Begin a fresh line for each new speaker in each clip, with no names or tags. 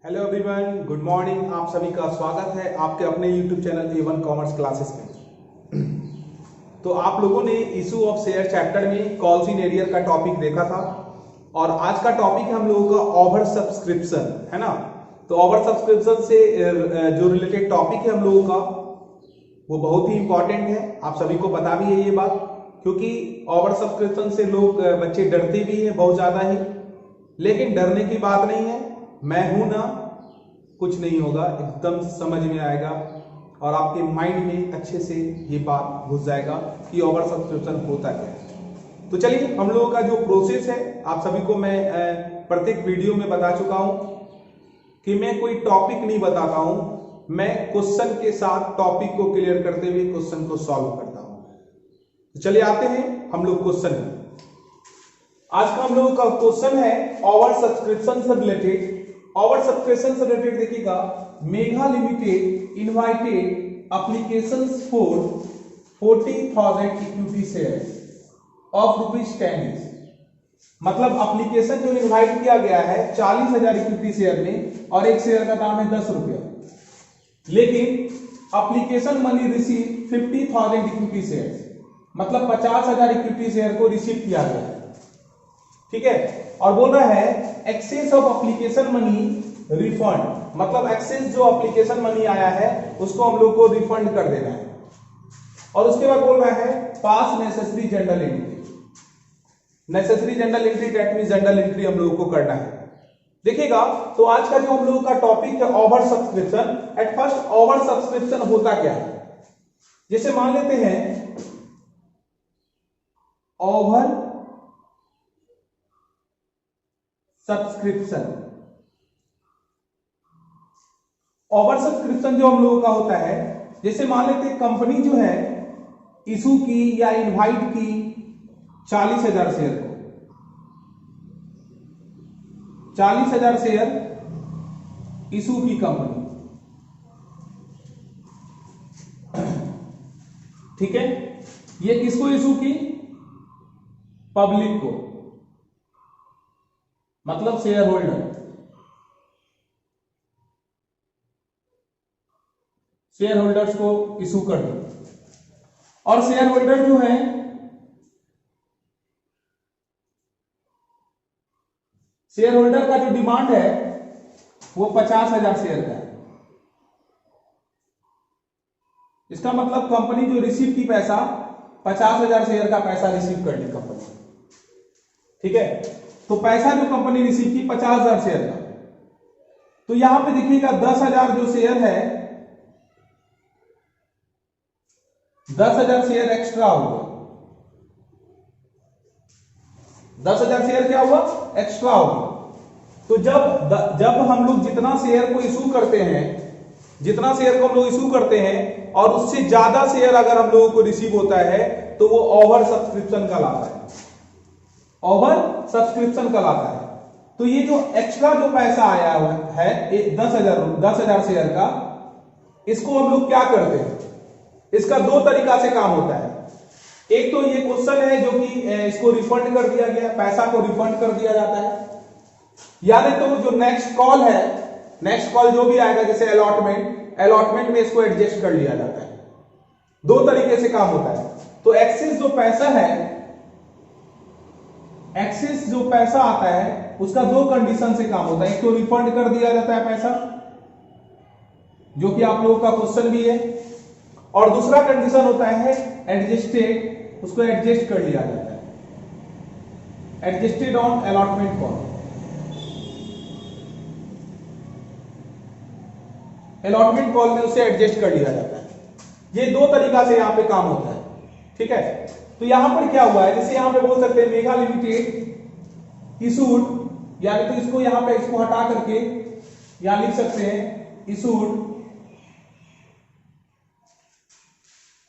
Hello everyone, good morning. आप सभी का स्वागत है आपके अपने YouTube channel A1 commerce classes में। तो आप लोगों ने इशू ऑफ शेयर चैप्टर में कॉल्स इन एरियर का टॉपिक देखा था और आज का टॉपिक है हम लोगों का ओवर सब्सक्रिप्शन, है ना। तो ओवर सब्सक्रिप्शन से जो रिलेटेड टॉपिक है हम लोगों का वो बहुत ही इंपॉर्टेंट है। आप सभी को पता भी है ये बात, क्योंकि ओवर सब्सक्रिप्शन से लोग बच्चे डरते भी हैं बहुत ज्यादा ही। लेकिन डरने की बात नहीं है, मैं हूं ना, कुछ नहीं होगा, एकदम समझ में आएगा और आपके माइंड में अच्छे से ये बात घुस जाएगा कि ओवर सब्सक्रिप्शन होता क्या है। तो चलिए, हम लोगों का जो प्रोसेस है आप सभी को मैं प्रत्येक वीडियो में बता चुका हूं कि मैं कोई टॉपिक नहीं बताता हूं, मैं क्वेश्चन के साथ टॉपिक को क्लियर करते हुए क्वेश्चन को सॉल्व करता हूं। तो चलिए आते हैं हम लोग क्वेश्चन में। आज का हम लोगों का क्वेश्चन है ओवर सब्सक्रिप्शन से रिलेटेड। ओवर सब्सक्रिप्शन से रिलेटेड देखिएगा, mega limited invited applications for 40,000 equity share of ₹10। मतलब एप्लीकेशन जो इनवाइट किया गया है 40,000 इक्विटी शेयर में और एक शेयर का दाम है ₹10, लेकिन application money receive 50,000 equity share, मतलब 50,000 इक्विटी शेयर को रिसीव किया गया है, ठीक है। और बोल रहा है excess of application money refund, मतलब एक्सेस जो एप्लीकेशन मनी आया है उसको हम लोग को रिफंड कर देना है। और उसके बाद बोल रहा है पास necessary general entry. Necessary general entry that means general entry हम लोगों को करना है। देखिएगा, तो आज का जो हम लोगों का टॉपिक है over subscription. At first over subscription होता क्या है, जैसे मान लेते हैं ओवर सब्सक्रिप्शन। ओवर सब्सक्रिप्शन जो हम लोगों का होता है, जैसे मान लेते हैं कंपनी जो है इशू की या इनवाइट की 40,000 शेयर को, 40,000 शेयर इशू की कंपनी, ठीक है। ये किसको इशू की? पब्लिक को, मतलब शेयर होल्डर। शेयर होल्डर्स को इशू कर दो। और शेयर होल्डर जो है शेयर होल्डर का जो डिमांड है वो 50,000 शेयर का है। इसका मतलब कंपनी जो रिसीव की पैसा 50,000 शेयर का पैसा रिसीव कर ली कंपनी, ठीक है। तो पैसा जो कंपनी रिसीव की 50,000 शेयर का, तो यहां पे देखिएगा 10,000 जो शेयर है, 10,000 शेयर एक्स्ट्रा हुआ। 10,000 शेयर क्या हुआ? एक्स्ट्रा हुआ। तो जब हम लोग जितना शेयर को इशू करते हैं, जितना शेयर को हम लोग इशू करते हैं और उससे ज्यादा शेयर अगर हम लोगों को रिसीव होता है तो वो ओवर सब्सक्रिप्शन कहलाता है। ओवर सब्सक्रिप्शन कहलाता है। तो ये जो एक्स्ट्रा जो पैसा आया हुआ है 10,000 शेयर का, इसको हम लोग क्या करते हैं? इसका दो तरीका से काम होता है। एक तो ये क्वेश्चन है जो कि इसको रिफंड कर दिया गया, पैसा को रिफंड कर दिया जाता है, या नहीं तो जो नेक्स्ट कॉल है, नेक्स्ट कॉल जो भी आएगा जैसे अलॉटमेंट में इसको एडजस्ट कर लिया जाता है। दो तरीके से काम होता है। तो एक्सेस जो पैसा है, एक्सेस जो पैसा आता है उसका दो कंडीशन से काम होता है। एक तो रिफंड कर दिया जाता है पैसा, जो कि आप लोगों का क्वेश्चन भी है, और दूसरा कंडीशन होता है एडजस्टेड, उसको एडजस्ट कर लिया जाता है, adjusted on allotment call. Allotment call में उसे एडजस्ट कर लिया जाता है। ये दो तरीका से यहां पे काम होता है, ठीक है। तो यहां पर क्या हुआ है, जैसे यहां पे बोल सकते हैं मेगा लिमिटेड इशूड, यानी तो इसको यहां पे इसको हटा करके यहां लिख सकते हैं इशूड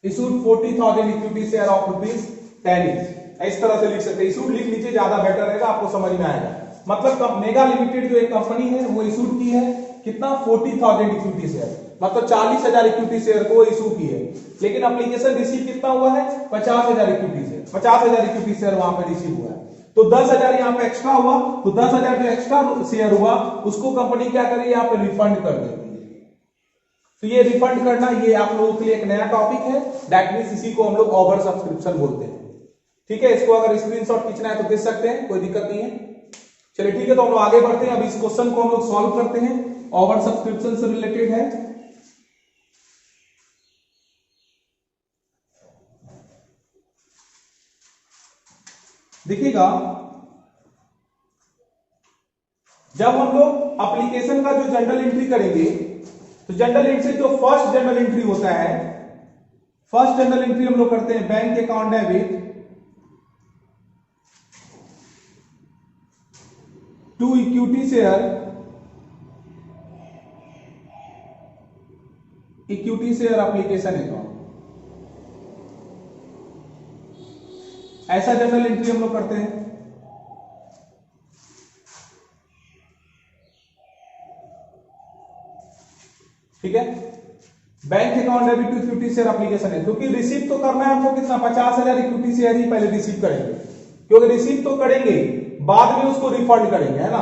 40,000 इक्विटी शेयर ऑफ ₹10। इस तरह से लिख सकते हैं, इशूड लिख लीजिए, ज्यादा बेटर रहेगा, आपको समझ में आएगा। मतलब मेगा लिमिटेड जो एक कंपनी है वो इशूड की है कितना? 40,000 इक्विटी शेयर, मतलब 40,000 इक्विटी शेयर को इशू की है। लेकिन एप्लीकेशन रिसीव कितना हुआ है? 50,000 इक्विटी शेयर, 50,000 इक्विटी शेयर वहां पर रिसीव हुआ है। तो 10,000 यहाँ पे एक्स्ट्रा हुआ, तो 10,000 जो एक्स्ट्रा शेयर हुआ उसको कंपनी क्या करेगी, यहाँ पे रिफंड कर देती है। तो ये रिफंड करना ये आप लोगों के लिए एक नया टॉपिक है, दैट मींस इसी को हम लोग ओवर सब्सक्रिप्शन बोलते हैं। ठीक है, इसको अगर स्क्रीनशॉट खींचना है तो खींच सकते हैं, कोई दिक्कत नहीं है। चलिए ठीक है, तो हम लोग आगे बढ़ते हैं। अब इस क्वेश्चन को हम लोग सॉल्व करते हैं, ओवर सब्सक्रिप्शन से रिलेटेड है। देखिएगा, जब हम लोग एप्लीकेशन का जो जनरल एंट्री करेंगे, तो जनरल एंट्री जो फर्स्ट जनरल एंट्री होता है, फर्स्ट जनरल एंट्री हम लोग करते हैं bank account debit to equity share, equity share application account, ऐसा जनरल एंट्री हम लोग करते हैं। ठीक है, bank account debit to equity share application है, क्योंकि रिसीव तो करना है हमको कितना, 50,000 इक्विटी शेयर ही पहले रिसीव करेंगे, क्योंकि रिसीव तो करेंगे बाद में उसको रिफंड करेंगे, है ना।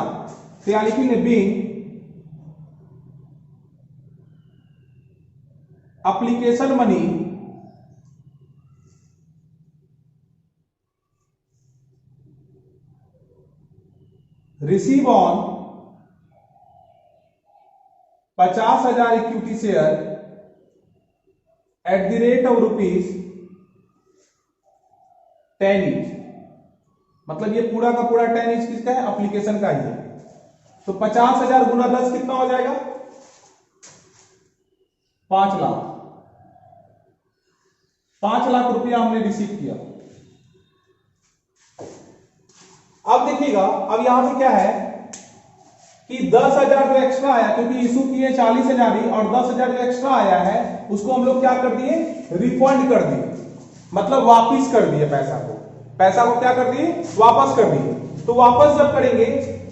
तो यानी कि being application money receive on 50,000 equity share at the rate of ₹10 each, मतलब ये पूरा का पूरा 10 ईच किसका है, एप्लीकेशन का ही है। तो 50,000 गुना 10 कितना हो जाएगा, 5 लाख। 5 लाख रुपया हमने रिसीव किया। अब देखिएगा, अब यहां पे क्या है कि 10,000 जो एक्स्ट्रा आया, क्योंकि इशू किए 40,000 ही, और 10,000 जो एक्स्ट्रा आया है उसको हम लोग क्या कर दिए, रिफंड कर दिए, मतलब वापिस कर दिए पैसा को। पैसा को क्या कर दिए, वापस कर दिए। तो वापस जब करेंगे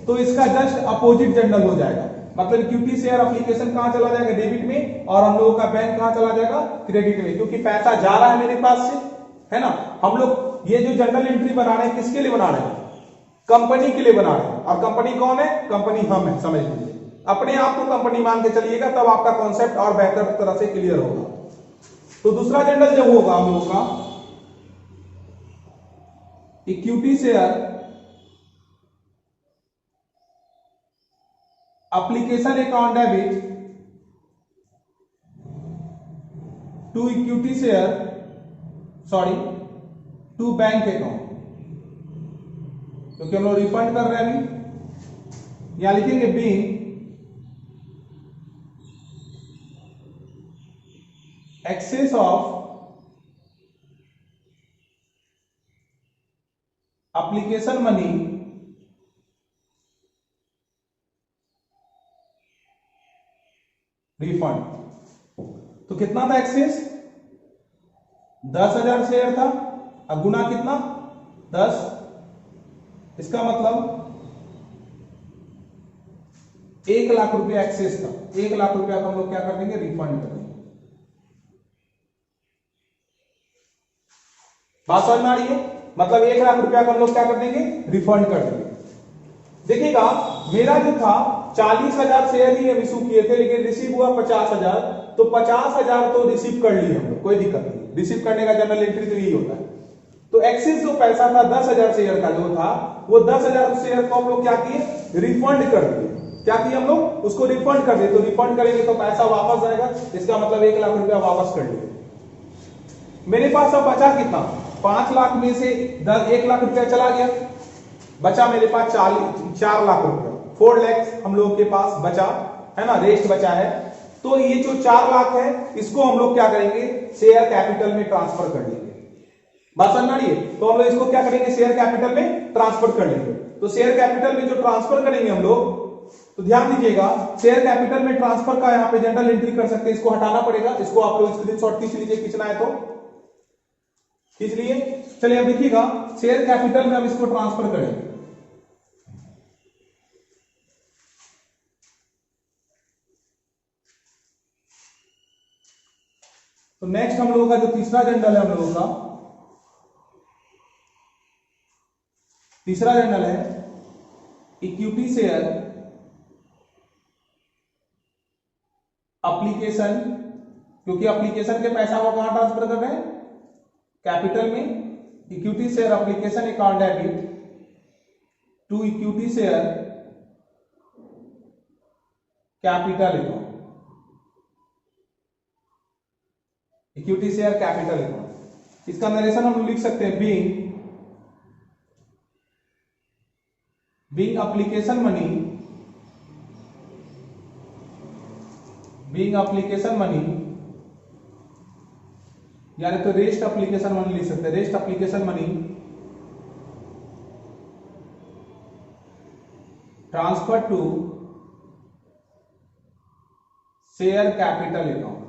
तो इसका जस्ट अपोजिट जनरल हो जाएगा, मतलब इक्विटी शेयर एप्लीकेशन कहां चला जाएगा, डेबिट में, और हम लोगों का बैंक कहां चला जाएगा, क्रेडिट में, क्योंकि पैसा जा रहा है मेरे पास से, है ना। हम लोग ये जो जनरल एंट्री बना रहे हैं किसके लिए बना रहे हैं, कंपनी के लिए बना रहे हैं। और कंपनी कौन है, कंपनी हम है, समझ लीजिए। अपने आप को कंपनी मान के चलिएगा, तब आपका कॉन्सेप्ट और बेहतर तरह से क्लियर होगा। तो दूसरा जनरल जब होगा हम लोगों का equity share application account debit to equity share, sorry to bank account, क्योंकि हम लोग रिफंड कर रहे हैं अभी। यहां लिखेंगे being excess of application money refund. तो कितना था एक्सेस, 10,000 शेयर था, अब गुना कितना 10, इसका मतलब 1 लाख रुपया एक्सेस था। 1 लाख रुपया को हम लोग क्या कर देंगे, रिफंड कर देंगे। बात समझ में आ रही है, मतलब 1 लाख रुपया को हम लोग क्या कर देंगे, रिफंड कर देंगे। देखिएगा, मेरा जो था 40,000 शेयर ही हम इशू किए थे, लेकिन रिसीव हुआ 50,000, तो 50,000 तो रिसीव कर लिए हम लोग, कोई दिक्कत नहीं। रिसीव करने का जनरल एंट्री तो यही होता है। तो एक्सेस जो पैसा था 10,000 शेयर का जो था, वो 10,000 शेयर को हम लोग क्या किए, रिफंड कर दिए। क्या किए हम लोग, उसको रिफंड कर दिए। तो रिफंड करेंगे तो पैसा वापस आएगा, इसका मतलब 1 लाख रुपया वापस कर लिए। मेरे पास अब बचा कितना, 5 लाख में से 1 लाख रुपया चला गया, बचा मेरे पास 4 लाख रुपया, 4 लाख हम लोगों के पास बचा, है ना, रेस्ट बचा है। तो ये जो 4 लाख है, इसको हम लोग क्या करेंगे, शेयर कैपिटल में ट्रांसफर कर लेंगे। बात समझ में आ रही है, तो हम लोग इसको क्या करेंगे, शेयर कैपिटल में ट्रांसफर कर लेंगे। तो शेयर कैपिटल में जो ट्रांसफर करेंगे हम लोग, तो ध्यान दीजिएगा, शेयर कैपिटल में ट्रांसफर का यहाँ पे जनरल एंट्री कर सकते हैं, इसको हटाना पड़ेगा। इसको आप लोग स्क्रीनशॉट खींच लीजिए, खींचना है तो खींच लिए। चलिए अब देखिएगा, शेयर कैपिटल में हम इसको ट्रांसफर करेंगे। तो नेक्स्ट हम लोगों का जो तीसरा जनरल है हम लोगों का, तीसरा जर्नल है इक्विटी शेयर एप्लीकेशन, क्योंकि एप्लीकेशन के पैसा वो कहां ट्रांसफर कर रहे हैं, कैपिटल में। Equity share application account debit to equity share capital account, equity share capital account. इसका नरेशन हम लिख सकते हैं बीइंग एप्लीकेशन मनी, यानी तो रेस्ट एप्लीकेशन मनी लिख सकते हैं, rest application money transfer to share capital account.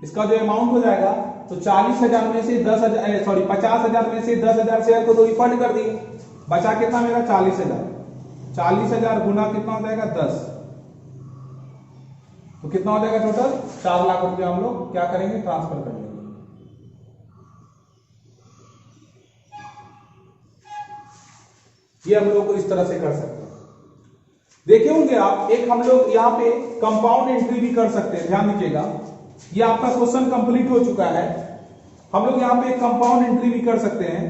इसका जो अमाउंट हो जाएगा तो 40,000 में से 50,000 में से 10,000 शेयर को तो रिफंड कर दिए, बचा कितना मेरा 40,000, 40,000 गुना कितना हो जाएगा 10, तो कितना हो जाएगा टोटल 4 लाख रुपया हम लोग क्या करेंगे, ट्रांसफर कर लेंगे। ये हम लोग को इस तरह से कर सकते हैं। देखे होंगे आप, एक हम लोग यहाँ पे कंपाउंड एंट्री भी कर सकते हैं, ध्यान दीजिएगा। ये आपका क्वेश्चन कंप्लीट हो चुका है, हम लोग यहाँ पे एक कंपाउंड एंट्री भी कर सकते हैं।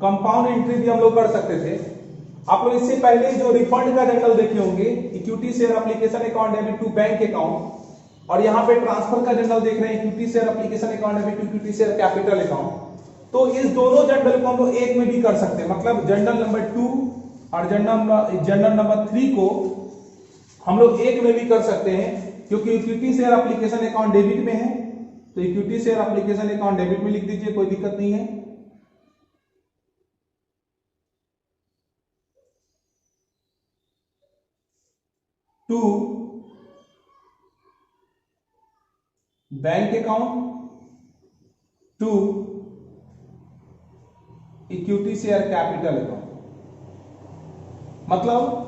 कंपाउंड एंट्री भी हम लोग कर सकते थे। आप लोग इससे पहले जो रिफंड का जर्नल देखे होंगे, equity share application account debit to bank account, और यहाँ पे ट्रांसफर का जर्नल देख रहे हैं, equity share application account debit to equity share capital account. तो इस दोनों जर्नल को हम लोग एक में भी कर सकते हैं, मतलब जर्नल नंबर 2 और जर्नल नंबर 3 को हम लोग एक में भी कर सकते हैं, क्योंकि equity share application account debit में है, तो equity share application account debit में लिख दीजिए, कोई दिक्कत नहीं है। To bank account to equity share capital account. मतलब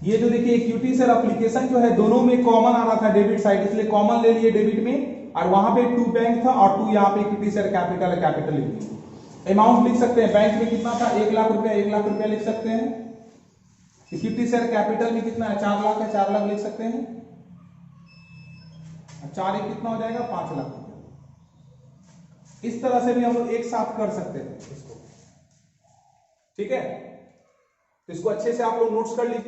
ये जो देखिए इक्विटी शेयर एप्लीकेशन जो है दोनों में कॉमन आ रहा था डेबिट साइड, इसलिए कॉमन ले लिए डेबिट में, और वहां पे 2 बैंक था और 2 यहाँ पे इक्विटी शेयर कैपिटल लिख दिए। अमाउंट लिख सकते हैं, बैंक में कितना था 1 लाख रुपया, 1 लाख रुपया लिख सकते हैं। इक्विटी शेयर कैपिटल में कितना है 4 लाख है, 4 लाख लिख सकते हैं। 4 एक कितना हो जाएगा 5 लाख रुपया। इस तरह से भी हम लोग एक साथ कर सकते हैं इसको, ठीक है। तो इसको अच्छे से आप लोग नोट्स कर लीजिए।